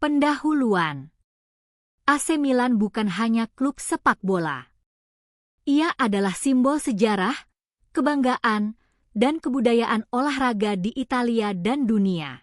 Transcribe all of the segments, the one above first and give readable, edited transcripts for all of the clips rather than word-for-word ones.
Pendahuluan. AC Milan bukan hanya klub sepak bola. Ia adalah simbol sejarah, kebanggaan, dan kebudayaan olahraga di Italia dan dunia.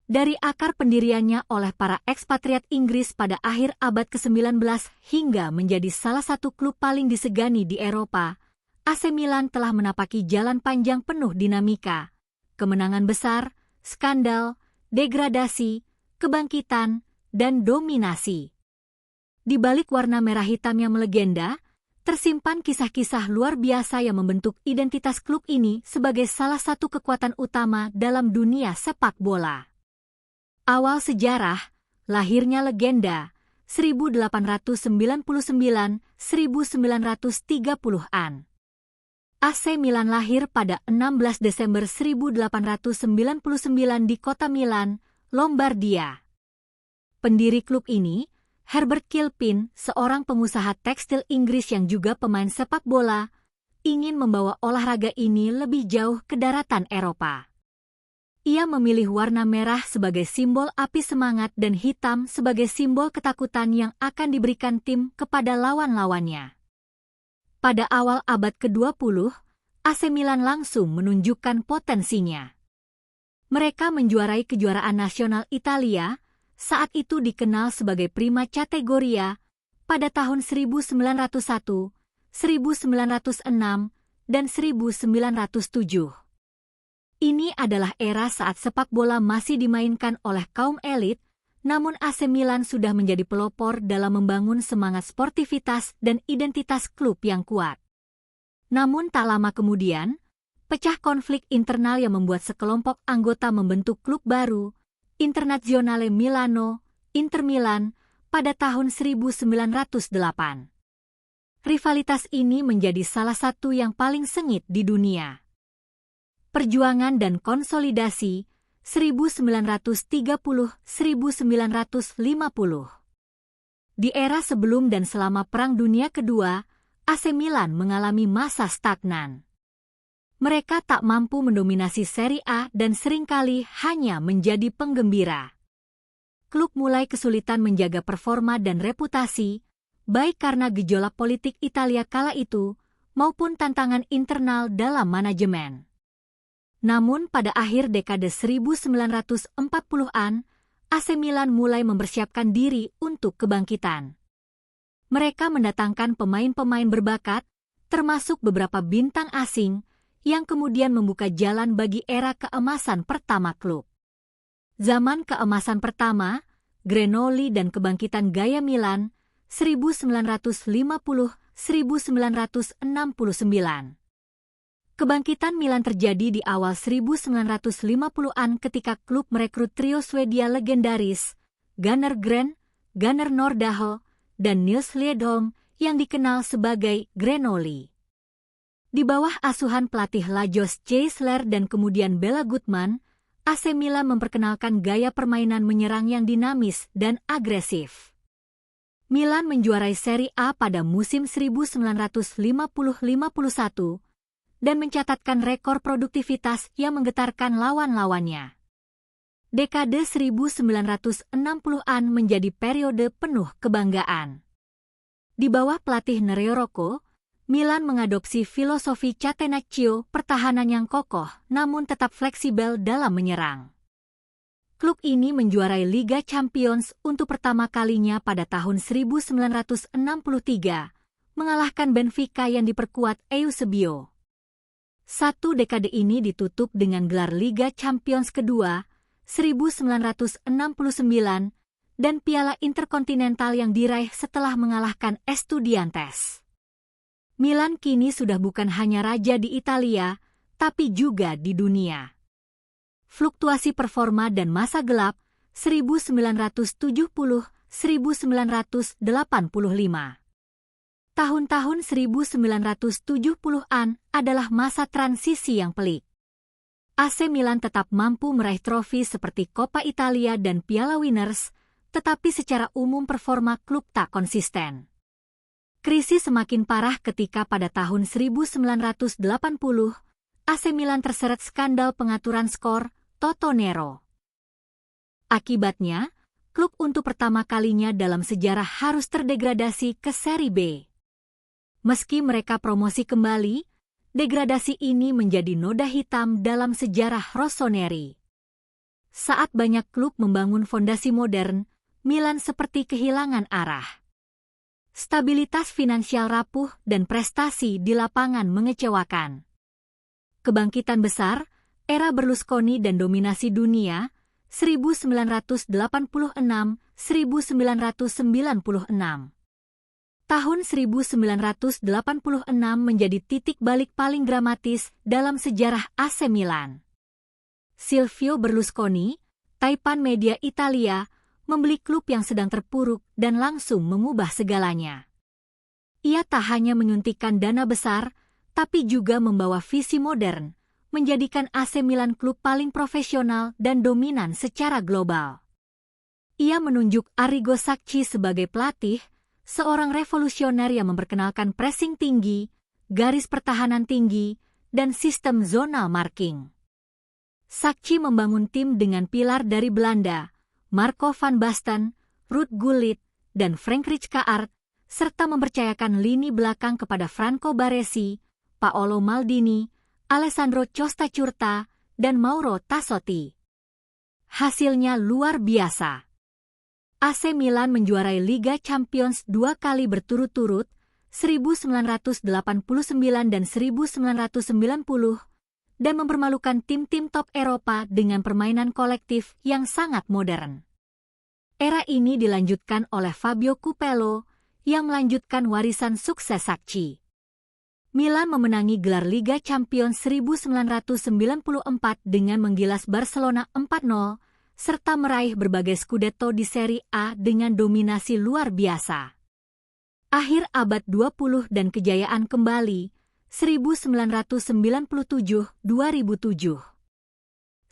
Dari akar pendiriannya oleh para ekspatriat Inggris pada akhir abad ke-19 hingga menjadi salah satu klub paling disegani di Eropa, AC Milan telah menapaki jalan panjang penuh dinamika, kemenangan besar, skandal, degradasi, kebangkitan, dan dominasi. Di balik warna merah hitam yang melegenda, tersimpan kisah-kisah luar biasa yang membentuk identitas klub ini sebagai salah satu kekuatan utama dalam dunia sepak bola. Awal sejarah, lahirnya legenda, 1899-1930-an. AC Milan lahir pada 16 Desember 1899 di kota Milan, Lombardia. Pendiri klub ini, Herbert Kilpin, seorang pengusaha tekstil Inggris yang juga pemain sepak bola, ingin membawa olahraga ini lebih jauh ke daratan Eropa. Ia memilih warna merah sebagai simbol api semangat dan hitam sebagai simbol ketakutan yang akan diberikan tim kepada lawan-lawannya. Pada awal abad ke-20, AC Milan langsung menunjukkan potensinya. Mereka menjuarai kejuaraan nasional Italia, saat itu dikenal sebagai Prima Categoria, pada tahun 1901, 1906, dan 1907. Ini adalah era saat sepak bola masih dimainkan oleh kaum elit, namun AC Milan sudah menjadi pelopor dalam membangun semangat sportivitas dan identitas klub yang kuat. Namun tak lama kemudian, pecah konflik internal yang membuat sekelompok anggota membentuk klub baru, Internazionale Milano, Inter Milan, pada tahun 1908. Rivalitas ini menjadi salah satu yang paling sengit di dunia. Perjuangan dan konsolidasi 1930-1950. Di era sebelum dan selama Perang Dunia Kedua, AC Milan mengalami masa stagnan. Mereka tak mampu mendominasi Serie A dan seringkali hanya menjadi penggembira. Klub mulai kesulitan menjaga performa dan reputasi, baik karena gejolak politik Italia kala itu, maupun tantangan internal dalam manajemen. Namun pada akhir dekade 1940-an, AC Milan mulai mempersiapkan diri untuk kebangkitan. Mereka mendatangkan pemain-pemain berbakat, termasuk beberapa bintang asing, yang kemudian membuka jalan bagi era keemasan pertama klub. Zaman keemasan pertama, Grenoli dan kebangkitan gaya Milan, 1950-1969. Kebangkitan Milan terjadi di awal 1950-an ketika klub merekrut trio Swedia legendaris, Gunnar Gren, Gunnar Nordahl, dan Nils Liedholm yang dikenal sebagai Grenoli. Di bawah asuhan pelatih Lajos Cheisler dan kemudian Bela Gutman, AC Milan memperkenalkan gaya permainan menyerang yang dinamis dan agresif. Milan menjuarai Serie A pada musim 1950-51 dan mencatatkan rekor produktivitas yang menggetarkan lawan-lawannya. Dekade 1960-an menjadi periode penuh kebanggaan. Di bawah pelatih Nereo Rocco, Milan mengadopsi filosofi Catenaccio, pertahanan yang kokoh namun tetap fleksibel dalam menyerang. Klub ini menjuarai Liga Champions untuk pertama kalinya pada tahun 1963, mengalahkan Benfica yang diperkuat Eusebio. Satu dekade ini ditutup dengan gelar Liga Champions kedua, 1969, dan Piala Interkontinental yang diraih setelah mengalahkan Estudiantes. Milan kini sudah bukan hanya raja di Italia, tapi juga di dunia. Fluktuasi performa dan masa gelap 1970-1985. Tahun-tahun 1970-an adalah masa transisi yang pelik. AC Milan tetap mampu meraih trofi seperti Coppa Italia dan Piala Winners, tetapi secara umum performa klub tak konsisten. Krisis semakin parah ketika pada tahun 1980, AC Milan terseret skandal pengaturan skor Totonero. Akibatnya, klub untuk pertama kalinya dalam sejarah harus terdegradasi ke Seri B. Meski mereka promosi kembali, degradasi ini menjadi noda hitam dalam sejarah rossoneri. Saat banyak klub membangun fondasi modern, Milan seperti kehilangan arah. Stabilitas finansial rapuh dan prestasi di lapangan mengecewakan. Kebangkitan besar, era Berlusconi dan dominasi dunia, 1986-1996. Tahun 1986 menjadi titik balik paling dramatis dalam sejarah AC Milan. Silvio Berlusconi, Taipan Media Italia, membeli klub yang sedang terpuruk dan langsung mengubah segalanya. Ia tak hanya menyuntikkan dana besar, tapi juga membawa visi modern, menjadikan AC Milan klub paling profesional dan dominan secara global. Ia menunjuk Arrigo Sacchi sebagai pelatih, seorang revolusioner yang memperkenalkan pressing tinggi, garis pertahanan tinggi, dan sistem zonal marking. Sacchi membangun tim dengan pilar dari Belanda, Marco van Basten, Ruud Gullit, dan Frank Rijkaard, serta mempercayakan lini belakang kepada Franco Baresi, Paolo Maldini, Alessandro Costa Curta, dan Mauro Tassotti. Hasilnya luar biasa. AC Milan menjuarai Liga Champions 2 kali berturut-turut, 1989 dan 1990, dan mempermalukan tim-tim top Eropa dengan permainan kolektif yang sangat modern. Era ini dilanjutkan oleh Fabio Capello, yang melanjutkan warisan sukses Sacchi. Milan memenangi gelar Liga Champions 1994 dengan menggilas Barcelona 4-0, serta meraih berbagai Scudetto di Serie A dengan dominasi luar biasa. Akhir abad 20 dan kejayaan kembali, 1997-2007.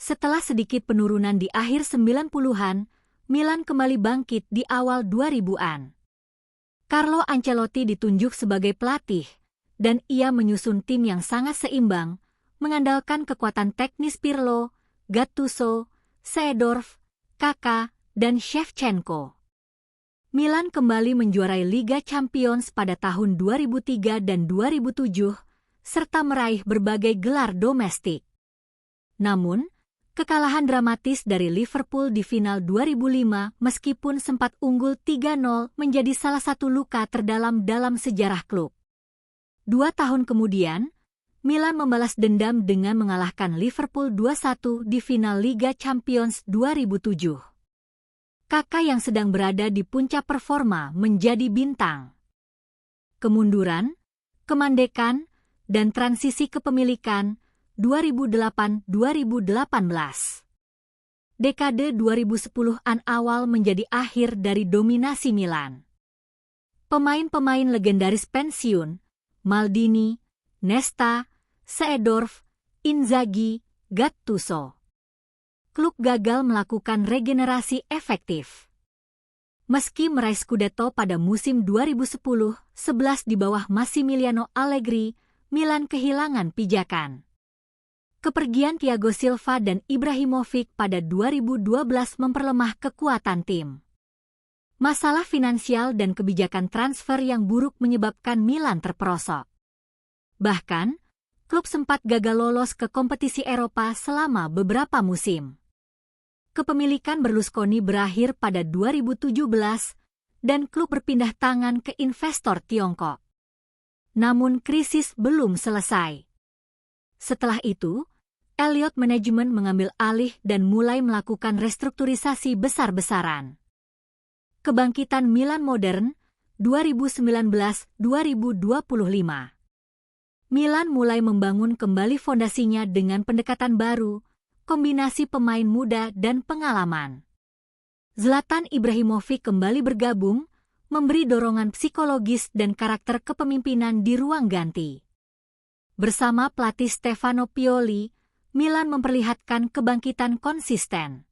Setelah sedikit penurunan di akhir 90-an, Milan kembali bangkit di awal 2000-an. Carlo Ancelotti ditunjuk sebagai pelatih, dan ia menyusun tim yang sangat seimbang, mengandalkan kekuatan teknis Pirlo, Gattuso, Seedorf, Kakak, dan Shevchenko. Milan kembali menjuarai Liga Champions pada tahun 2003 dan 2007, serta meraih berbagai gelar domestik. Namun, kekalahan dramatis dari Liverpool di final 2005 meskipun sempat unggul 3-0 menjadi salah satu luka terdalam dalam sejarah klub. 2 tahun kemudian, Milan membalas dendam dengan mengalahkan Liverpool 2-1 di final Liga Champions 2007. Kakak yang sedang berada di puncak performa menjadi bintang. Kemunduran, kemandekan, dan transisi kepemilikan 2008-2018. Dekade 2010-an awal menjadi akhir dari dominasi Milan. Pemain-pemain legendaris pensiun, Maldini, Nesta, Seedorf, Inzaghi, Gattuso. Klub gagal melakukan regenerasi efektif. Meski meraih Scudetto pada musim 2010-11 di bawah Massimiliano Allegri, Milan kehilangan pijakan. Kepergian Thiago Silva dan Ibrahimovic pada 2012 memperlemah kekuatan tim. Masalah finansial dan kebijakan transfer yang buruk menyebabkan Milan terperosok. Bahkan, klub sempat gagal lolos ke kompetisi Eropa selama beberapa musim. Kepemilikan Berlusconi berakhir pada 2017 dan klub berpindah tangan ke investor Tiongkok. Namun krisis belum selesai. Setelah itu, Elliott Management mengambil alih dan mulai melakukan restrukturisasi besar-besaran. Kebangkitan Milan modern 2019-2025. Milan mulai membangun kembali fondasinya dengan pendekatan baru, kombinasi pemain muda dan pengalaman. Zlatan Ibrahimovic kembali bergabung, memberi dorongan psikologis dan karakter kepemimpinan di ruang ganti. Bersama pelatih Stefano Pioli, Milan memperlihatkan kebangkitan konsisten.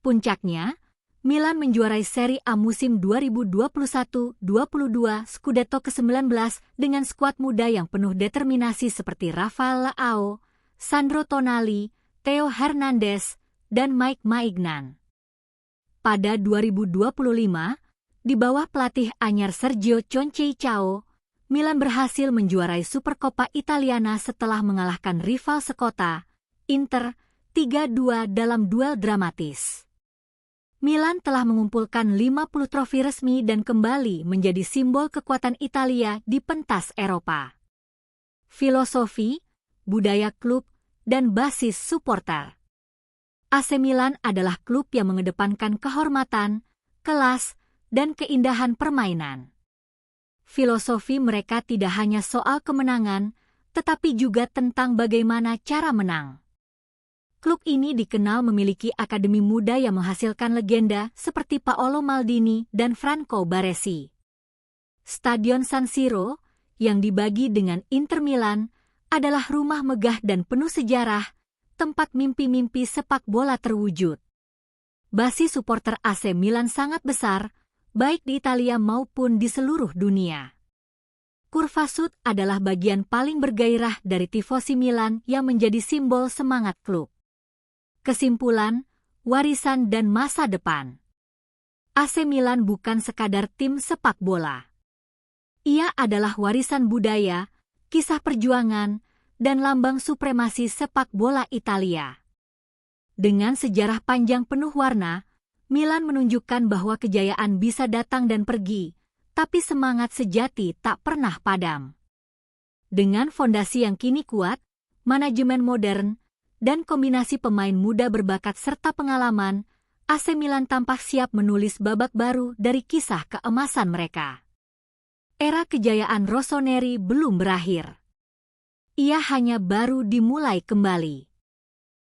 Puncaknya, Milan menjuarai Serie A musim 2021-22 Scudetto ke-19 dengan skuad muda yang penuh determinasi seperti Rafael Leao, Sandro Tonali, Theo Hernandez, dan Mike Maignan. pada 2025, di bawah pelatih anyar Sergio Conceição, Milan berhasil menjuarai Supercoppa Italiana setelah mengalahkan rival sekota, Inter, 3-2 dalam duel dramatis. Milan telah mengumpulkan 50 trofi resmi dan kembali menjadi simbol kekuatan Italia di pentas Eropa. Filosofi, budaya klub, dan basis supporter. AC Milan adalah klub yang mengedepankan kehormatan, kelas, dan keindahan permainan. Filosofi mereka tidak hanya soal kemenangan, tetapi juga tentang bagaimana cara menang. Klub ini dikenal memiliki akademi muda yang menghasilkan legenda seperti Paolo Maldini dan Franco Baresi. Stadion San Siro, yang dibagi dengan Inter Milan, adalah rumah megah dan penuh sejarah, tempat mimpi-mimpi sepak bola terwujud. Basis supporter AC Milan sangat besar, baik di Italia maupun di seluruh dunia. Kurva Sud adalah bagian paling bergairah dari tifosi Milan yang menjadi simbol semangat klub. Kesimpulan, warisan dan masa depan. AC Milan bukan sekadar tim sepak bola. Ia adalah warisan budaya, kisah perjuangan, dan lambang supremasi sepak bola Italia. Dengan sejarah panjang penuh warna, Milan menunjukkan bahwa kejayaan bisa datang dan pergi, tapi semangat sejati tak pernah padam. Dengan fondasi yang kini kuat, manajemen modern, dan kombinasi pemain muda berbakat serta pengalaman, AC Milan tampak siap menulis babak baru dari kisah keemasan mereka. Era kejayaan Rossoneri belum berakhir. Ia hanya baru dimulai kembali.